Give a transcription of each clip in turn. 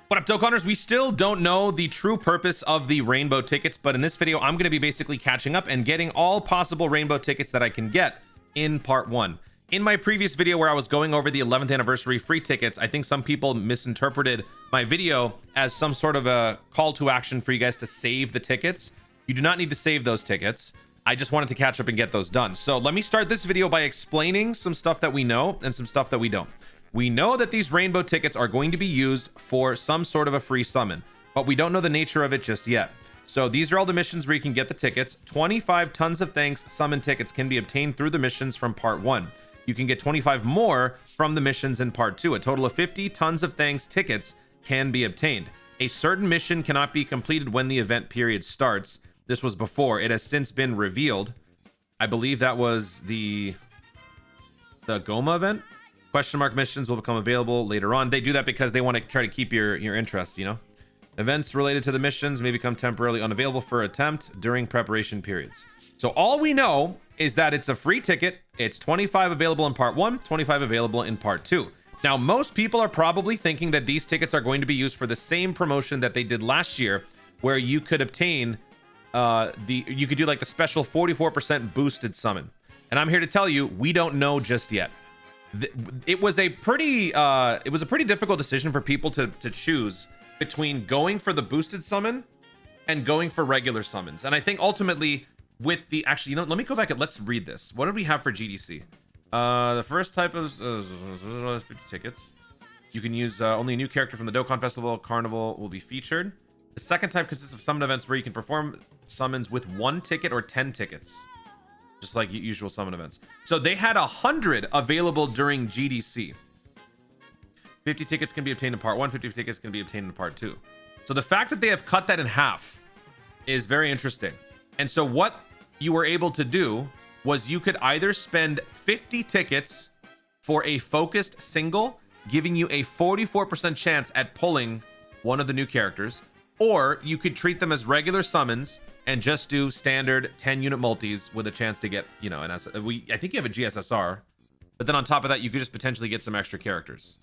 What up, Dokkaners? We still don't know the true purpose of the rainbow tickets, but in this video, I'm going to be basically catching up and getting all possible rainbow tickets that I can get in part 1. In my previous video where I was going over the 11th anniversary free tickets, I think some people misinterpreted my video as some sort of a call to action for you guys to save the tickets. You do not need to save those tickets. I just wanted to catch up and get those done. So let me start this video by explaining some stuff that we know and some stuff that we don't. We know that these rainbow tickets are going to be used for some sort of a free summon, but we don't know the nature of it just yet. So these are all the missions where you can get the tickets. 25 tons of thanks summon tickets can be obtained through the missions from part 1. You can get 25 more from the missions in part 2. A total of 50 tons of thanks tickets can be obtained. A certain mission cannot be completed when the event period starts. This was before. It has since been revealed. I believe that was the Goma event. Question mark missions will become available later on. They do that because they want to try to keep your interest, you know. Events related to the missions may become temporarily unavailable for attempt during preparation periods. So all we know is that it's a free ticket. It's 25 available in part 1, 25 available in part 2. Now, most people are probably thinking that these tickets are going to be used for the same promotion that they did last year, where you could obtain you could do like the special 44% boosted summon. And I'm here to tell you, we don't know just yet. It was a pretty difficult decision for people to choose between going for the boosted summon and going for regular summons. And I think ultimately with the actually, you know, let me go back and let's read this. What did we have for GDC? The first type of 50 tickets. You can use only a new character from the Dokkan Festival Carnival will be featured. The second type consists of summon events where you can perform summons with 1 ticket or 10 tickets. Just like usual summon events. So they had 100 available during GDC. 50 tickets can be obtained in part 1, 50 tickets can be obtained in part 2. So the fact that they have cut that in half is very interesting. And so what you were able to do was you could either spend 50 tickets for a focused single, giving you a 44% chance at pulling one of the new characters, or you could treat them as regular summons and just do standard 10-unit multis with a chance to get, you know, I think you have a GSSR, but then on top of that, you could just potentially get some extra characters.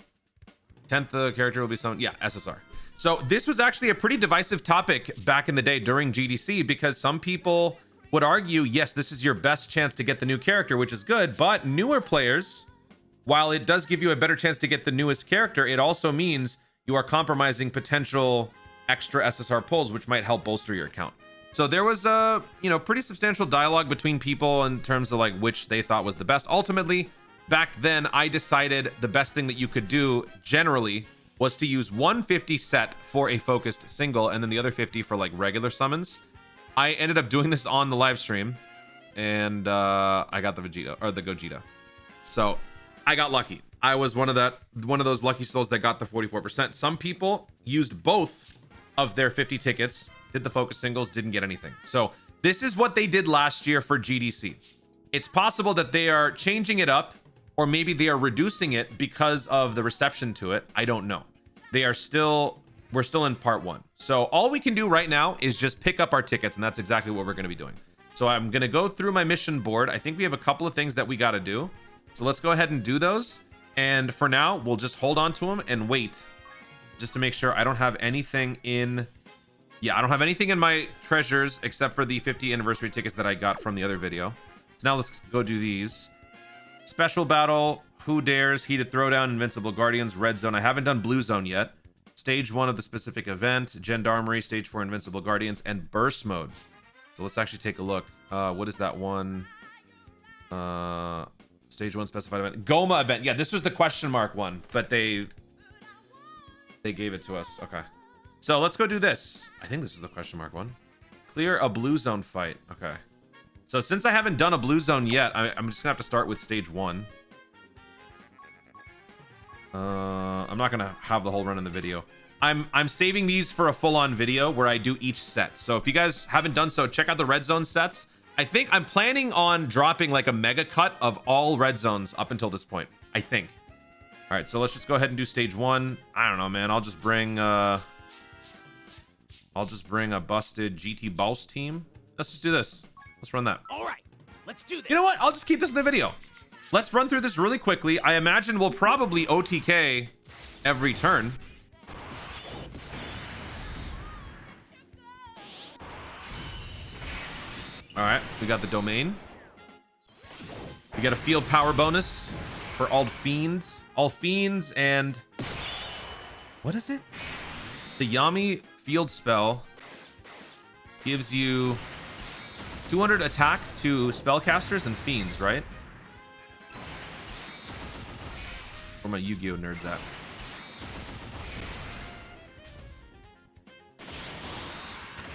10th character will be summoned. Yeah, SSR. So this was actually a pretty divisive topic back in the day during GDC, because some people would argue, yes, this is your best chance to get the new character, which is good, but newer players, while it does give you a better chance to get the newest character, it also means you are compromising potential extra SSR pulls, which might help bolster your account. So there was a, you know, pretty substantial dialogue between people in terms of like which they thought was the best. Ultimately, back then, I decided the best thing that you could do generally was to use 150 set for a focused single and then the other 50 for like regular summons. I ended up doing this on the live stream, and I got the Vegeta or the Gogeta. So I got lucky. I was one of those lucky souls that got the 44%. Some people used both of their 50 tickets, did the focus singles, didn't get anything. So this is what they did last year for GDC. It's possible that they are changing it up, or maybe they are reducing it because of the reception to it. I don't know. We're still in part 1. So all we can do right now is just pick up our tickets, and that's exactly what we're going to be doing. So I'm going to go through my mission board. I think we have a couple of things that we got to do. So let's go ahead and do those. And for now, we'll just hold on to them and wait just to make sure I don't have anything in. Yeah, I don't have anything in my treasures except for the 50 anniversary tickets that I got from the other video. So now let's go do these. Special battle, Who Dares, Heated Throwdown, Invincible Guardians, Red Zone. I haven't done Blue Zone yet. Stage 1 of the specific event, Gendarmerie, Stage 4, Invincible Guardians, and Burst Mode. So let's actually take a look. What is that one? Stage 1 specified event. Goma event. Yeah, this was the question mark one, but they gave it to us. Okay. So let's go do this. I think this is the question mark one. Clear a Blue Zone fight. Okay. So since I haven't done a Blue Zone yet, I'm just gonna have to start with stage 1. I'm not gonna have the whole run in the video. I'm saving these for a full-on video where I do each set. So if you guys haven't done so, check out the Red Zone sets. I think I'm planning on dropping like a mega cut of all Red Zones up until this point, I think. All right, so let's just go ahead and do stage 1. I don't know, man. I'll just bring a busted GT Boss team. Let's just do this. Let's run that. All right, let's do this. You know what? I'll just keep this in the video. Let's run through this really quickly. I imagine we'll probably OTK every turn. All right, we got the domain. We got a field power bonus for all fiends. All fiends and... What is it? The Yami field spell gives you 200 attack to spellcasters and fiends, right? Where my Yu-Gi-Oh nerds at?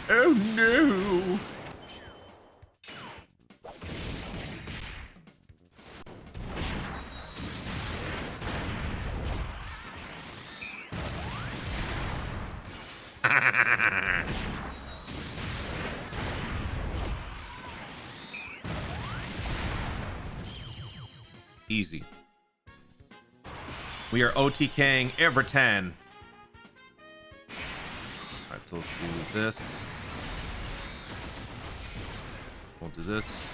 Oh no! Easy. We are OTKing Everton. All right, so let's do this. We'll do this.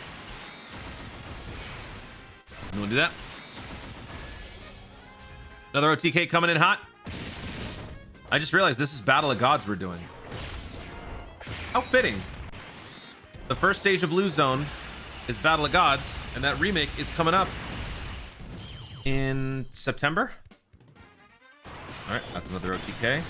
And we'll do that. Another OTK coming in hot. I just realized this is Battle of Gods we're doing. How fitting. The first stage of Blue Zone is Battle of Gods, and that remake is coming up in September. All right, that's another OTK.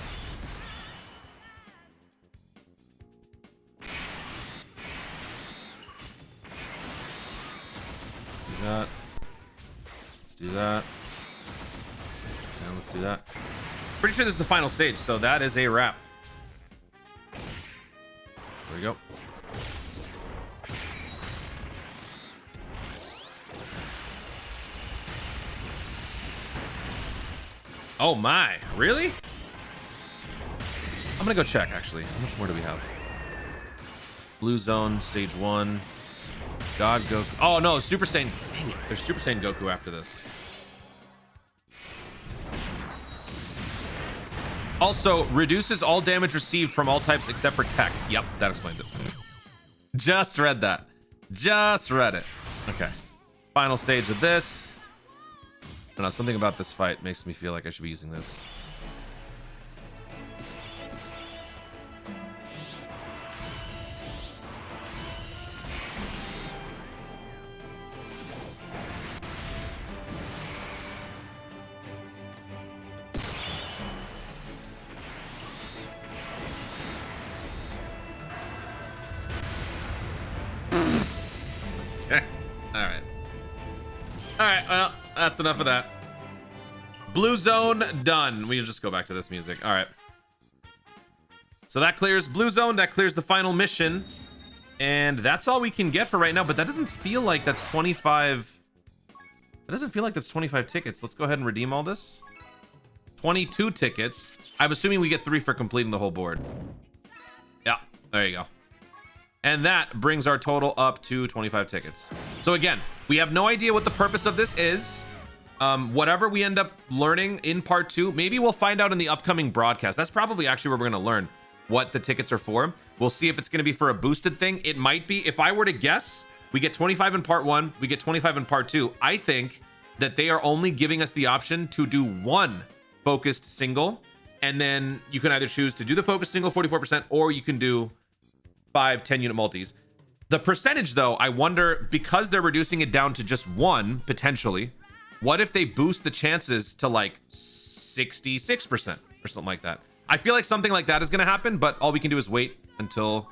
Let's do that. Let's do that. And let's do that. Pretty sure this is the final stage, so that is a wrap. There we go. Oh my, really? I'm gonna go check, actually. How much more do we have? Blue Zone, stage 1. God Goku. Oh no, Super Saiyan. Dang it, there's Super Saiyan Goku after this. Also, reduces all damage received from all types except for tech. Yep, that explains it. Just read that. Just read it. Okay. Final stage of this. I don't know, something about this fight makes me feel like I should be using this. Okay. All right. All right, well, that's enough of that. Blue Zone done. We just go back to this music. All right. So that clears Blue Zone. That clears the final mission. And that's all we can get for right now. But that doesn't feel like that's 25. That doesn't feel like that's 25 tickets. Let's go ahead and redeem all this. 22 tickets. I'm assuming we get 3 for completing the whole board. Yeah, there you go. And that brings our total up to 25 tickets. So again, we have no idea what the purpose of this is. Whatever we end up learning in part 2, maybe we'll find out in the upcoming broadcast. That's probably actually where we're going to learn what the tickets are for. We'll see if it's going to be for a boosted thing. It might be. If I were to guess, we get 25 in part 1, we get 25 in part 2. I think that they are only giving us the option to do 1 focused single, and then you can either choose to do the focused single 44%, or you can do 5 10-unit multis. The percentage, though, I wonder, because they're reducing it down to just 1 potentially, what if they boost the chances to like 66% or something like that? I feel like something like that is going to happen, but all we can do is wait until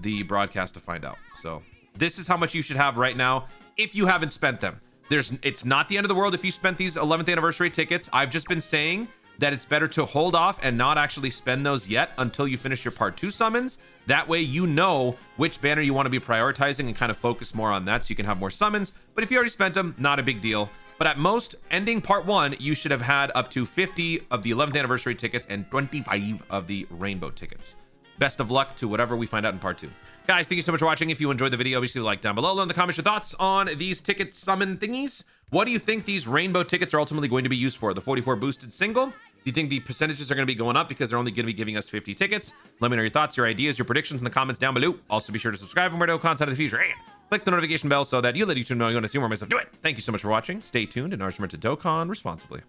the broadcast to find out. So this is how much you should have right now if you haven't spent them. It's not the end of the world if you spent these 11th anniversary tickets. I've just been saying that it's better to hold off and not actually spend those yet until you finish your part 2 summons. That way you know which banner you want to be prioritizing and kind of focus more on that so you can have more summons. But if you already spent them, not a big deal. But at most, ending part 1, you should have had up to 50 of the 11th anniversary tickets and 25 of the rainbow tickets. Best of luck to whatever we find out in part 2. Guys, thank you so much for watching. If you enjoyed the video, obviously like down below. Let in the comments your thoughts on these ticket summon thingies. What do you think these rainbow tickets are ultimately going to be used for? The 44 boosted single? Do you think the percentages are going to be going up because they're only going to be giving us 50 tickets? Let me know your thoughts, your ideas, your predictions in the comments down below. Also, be sure to subscribe for more content in the future. And click the notification bell so that you let YouTube know you want to see more of my stuff. Do it. Thank you so much for watching. Stay tuned and remember to Dokkan responsibly.